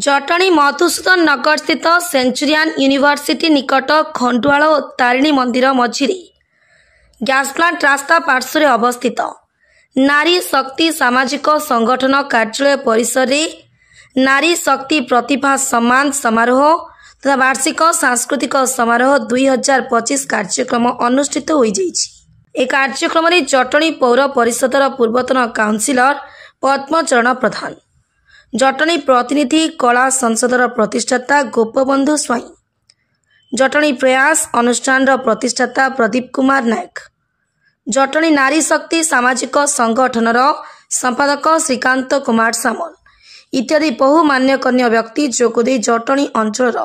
जटणी मधुसूदन नगर स्थित Centurion university निकट खंडुआल और तारिणी मंदिर मझिरे गैस प्लांट रास्ता पार्श्व अवस्थित नारी शक्ति सामाजिक संगठन कार्यालय परिसर रे नारी शक्ति प्रतिभा सम्मान समारोह तथा वार्षिक सांस्कृतिक समारोह 2025 कार्यक्रम अनुष्ठित हो जाइछि। कार्यक्रम में जटणी पौर परिषदर पूर्वतन काउंसिलर पद्मचरण प्रधान, जटणी प्रतिनिधि कला संसदर प्रतिष्ठाता गोपबंधु स्वाई, जटणी प्रयास अनुष्ठान प्रतिष्ठाता प्रदीप कुमार नायक, जटणी नारी शक्ति सामाजिक संगठनर संपादक श्रीकांत कुमार सामल इत्यादि बहु मान्यगण्य व्यक्ति जोगदे जटणी अंचल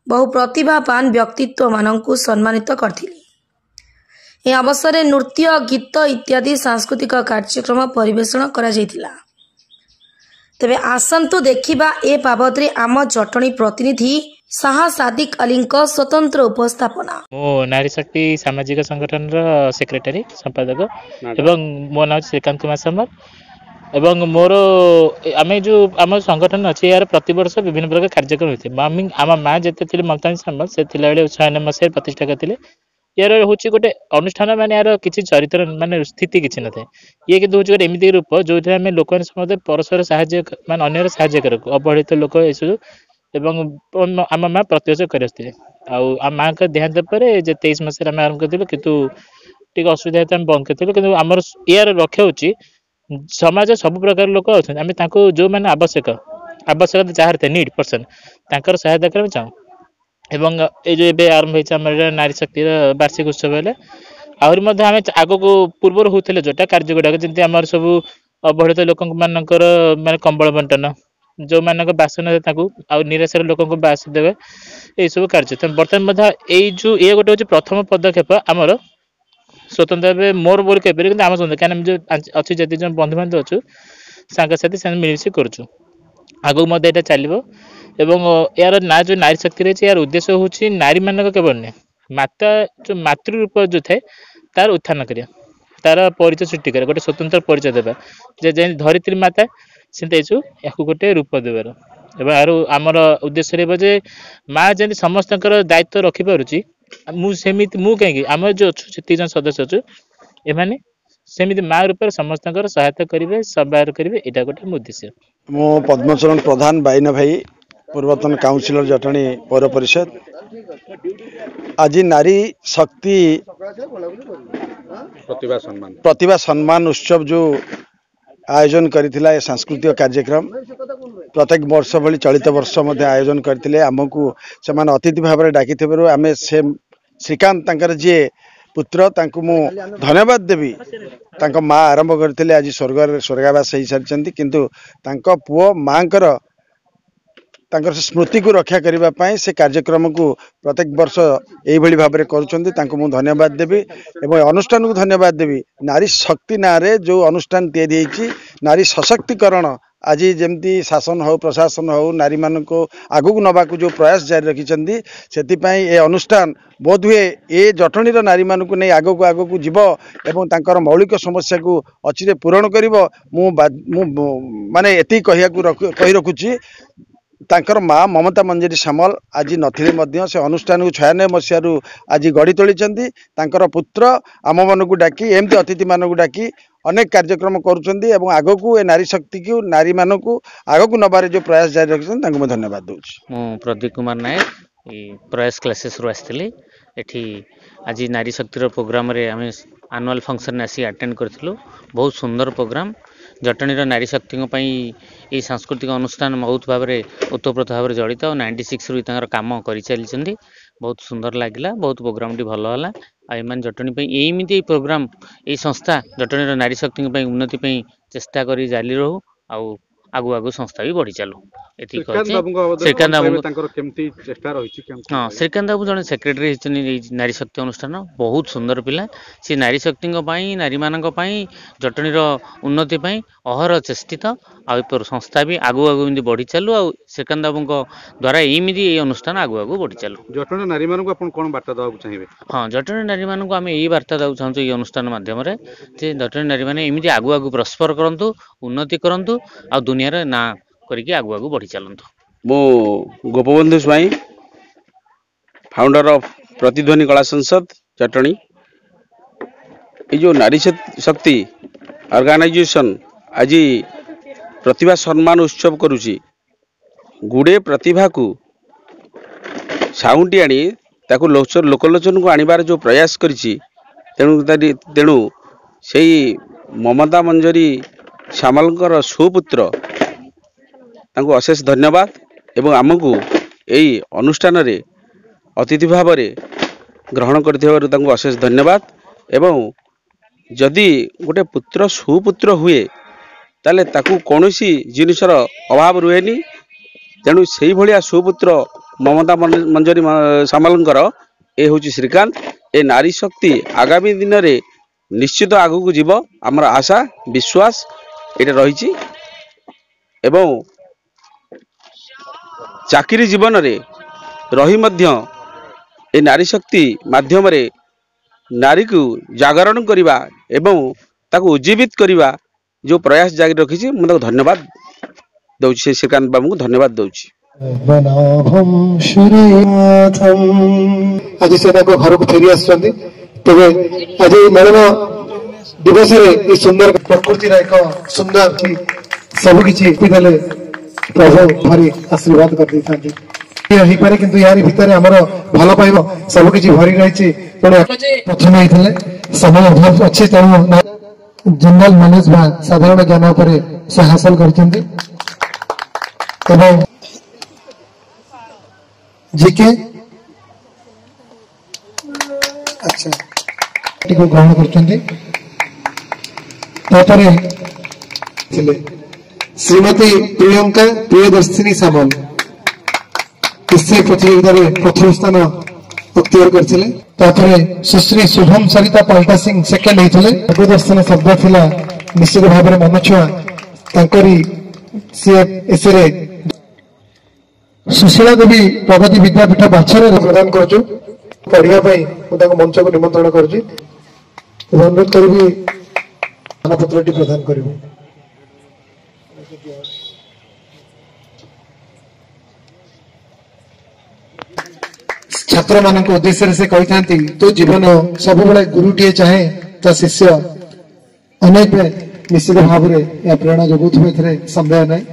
बहु प्रतिभावान व्यक्तित्व मानक सम्मानित करथिले। अवसर में नृत्य गीत इत्यादि सांस्कृतिक कार्यक्रम परिवेषण करा जायतिला। तेबे आसंतु देखिबा ए बाबद रे आम जटणी प्रतिनिधि शाह सादिक अली स्वतंत्र उपस्थापना। मो नारी शक्ति सामाजिक संगठन सेक्रेटरी संपादक एवं मो नाम श्रीकांत कुमार सामल एवं मोर आम जो आम संगठन अच्छे यार प्रतिवर्ष विभिन्न प्रकार कार्यक्रम होते आम माँ जिते ममता सामल से 96 मसीह प्रतिष्ठा करते। यार हूँ गोटे अनुष्ठान मान यार किसी चरित्र मान स्थिति किसी न था ये कि हूँ गोटे एमती रूप जो आम लोक समझते परस्पर साहाଯ୍य मान अन्यर साहाଯ୍य कर अवहेलित लोक एवं आम माँ प्रतिवर्ष करते आ माँ का देहांत पर 23 मसीह आम आरंभ करूँ कितु टे असुविधा होता बंद करूँ कि आमर यार लक्ष्य हूँ समाज सब प्रकार लोक अच्छा जो मैंने आवश्यकता जहाँ नीड पर्सन तर सहायता करना चाहूँ एवं ये जो ए आरंभ हो नारी शक्ति वार्षिक उत्सव है आहरी आम आग को पूर्वर होते जोटा कार्य गुड़ाक जमी आम सब अवहेलित लोक मानकर माने कंबल बंटन जो मान बासन निराशार लोक बास देवे यही सब कार्य बर्तमान ये गोटे हूँ प्रथम पदक्षेप आमर स्वतंत्र भाव मोर बोल कह आम कहीं जो अच्छी जति जो बंधु बांधव अच्छु सांगसाथी से मिलमिशी करुँ आगू यहाँ चलो एवं यार ना जो नारी शक्ति रही यार उद्देश्य हूँ नारी मान केवल नहीं माता जो मातृ रूप जो थाए तार उत्थान करिया तार परिचय सृष्टि कर गोटे स्वतंत्र परिचय देवा जे धरित्री माता से या गोटे रूप देवार एवं यार आमर उद्देश्य रही माँ जमी समस्त दायित्व रखिपी मु कहीं आम जो अच्छु 3 जन सदस्य अच्छु एमाने सेमिति माँ रूप समस्त सहायता करेंगे सहाय करेंगे यहाँ गोटे उद्देश्य। मो पद्मचरण प्रधान बाइना भाई पूर्वतन काउंसिलर जटणी पौर परिषद आज नारी शक्ति प्रतिभा सम्मान उत्सव जो आयोजन करथिला ये सांस्कृतिक कार्यक्रम प्रत्येक वर्ष भली चलित वर्ष मध्य आयोजन करथिले आमको से अतिथि भाव में डाकी आम से श्रीकांत तांकर जी पुत्र तांको मु धन्यवाद देवी तांको माँ आरंभ करथिले आज स्वर्गवास हो सारी किंतु तांको पुओ माँकर तांकर स्मृति को रक्षा करने से कार्यक्रम को प्रत्येक वर्ष यही भाव में करूँ धन्यवाद देवी एवं अनुष्ठान को धन्यवाद देवी। नारी शक्ति ना रे जो अनुष्ठान तैयारी नारी सशक्तिकरण आज जमती शासन हो प्रशासन हो नारी मान को आगू नवा जो प्रयास जारी रखिंट से अनुष्ठान बोध हुए ये जटणी नारी मान को नहीं आगू जीव एवं तांकर मौलिक समस्या को अच्छे पूरण कर माने एति कही रखुची तांकर माँ ममता मंजरी सामल आज नथिले से अनुष्ठान को 96 मसीह आज गढ़ी तोली पुत्र आम मन को डाकी एमती अतिथि मान को डाकी अनेक कार्यक्रम करुँच आग को नारी शक्ति को नारी मान को आग को नबार जो प्रयास जारी रखिंट धन्यवाद दूसरी। मु प्रदीप कुमार नायक प्रयास क्लासेस रू आसती एठी आज नारी शक्तिर प्रोग्राम रे आम आनुआल फंक्शन आसी अटेंड करूँ बहुत सुंदर प्रोग्राम जटणीर नारी शक्ति ये सांस्कृतिक अनुष्ठान बहुत भाव में ओतप्रोत भाव में जड़ित 96 रु काम कर चली बहुत सुंदर लगे बहुत प्रोग्राम टी भल है आम जटणी यही प्रोग्राम ये संस्था जटणीर नारी शक्ति उन्नति चेष्टा कर जारी रहू आगु आगु संस्था भी बढ़ी चलू। श्रीकांत हाँ श्रीकांत बाबू जड़े सेक्रेटरी नारी शक्ति अनुष्ठान बहुत सुंदर पिला सी नारी शक्ति नारी मान जटणीर उन्नति अहर चेष्टित आ संस्था भी आगु आगु बढ़ी चलू आ श्रीकांत बाबू द्वारा एमती ये अनुष्ठान आगु आगु बढ़ी चलू। जटणी नारी मान कौन बार्ता देवाक चाहिए? हाँ जटणी नारी मान आम यही बार्ता देवाक चाहूँ ये अनुष्ठान मध्यम जटणी नारी मैंने एमती आगु आगु प्रस्पर करूँ उन्नति करूँ आ दुनिया ना करके आगु आगु बढ़ी चलतु। मो गोपबंधु स्वाई फाउंडर ऑफ प्रतिध्वनि कला संसद जटणी। ये जो नारी शक्ति ऑर्गेनाइजेशन आज प्रतिभा सम्मान उत्सव करुची गुड़े प्रतिभा को साउंटी आनी ताकू लोकलोचन को आनिबार जो प्रयास करिछि तेणु से ममता मंजरी सामलकर सुपुत्र तांको अशेष धन्यवाद एवं आमको यही अनुष्ठान रे अतिथि भाव में ग्रहण कर अशेष धन्यवाद। एवं जदि गोटे पुत्र सुपुत्र हुए ताले ताकू कौनसी जिनिसर अभाव रुहेनी तेणु से भाया सुपुत्र ममता मंजरी सामलकर ए हूँ श्रीकांत। ए नारी शक्ति आगामी दिन में निश्चित आगू को जीव आमर आशा विश्वास ये रही। एवं चाकरी जीवन रे रही मध्य ए नारी शक्ति माध्यम रे नारी को जागरण करवा एवं ताकू उज्जीवित करवा जो प्रयास जारी रखी मुझे धन्यवाद दौची श्रीकांत बाबू को धन्यवाद दौची। आज से घर को फेरी आसते तेरे आज मिलन दिवस सुंदर प्रकृति एक सुंदर सबकि प्रभु भरी आशीर्वाद कर पारे किंतु यार भितर आमर भल पाइब सबकि भरी रही प्रथम होते समय अभाव अच्छे तेणु जनरल नॉलेज बा साधारण ज्ञान पर से हासिल कर जीके अच्छा ग्रहण कर श्रीमती प्रियंका प्रियदर्शिनी सामल निश्चय प्रतियोगिता प्रथम स्थान अख्तियार करते। सुश्री शुभम सरिता पाल्टा सिंह सेकेंड होते प्रियदर्शन शब्द थिला निश्चित भाव में मनछुआ सुशीला देवी प्रगति विद्यापीठ बाछर प्रदान कर पढ़ाई मंच को निमंत्रण कर अनुरोध करी मानपत्र प्रदान कर छात्र मान उद्देश्य से कही था तो जीवन सब गुरुटे चाहे तो शिष्य अनेक निश्चित भाव में प्रेरणा जगुवे संदेह नहीं।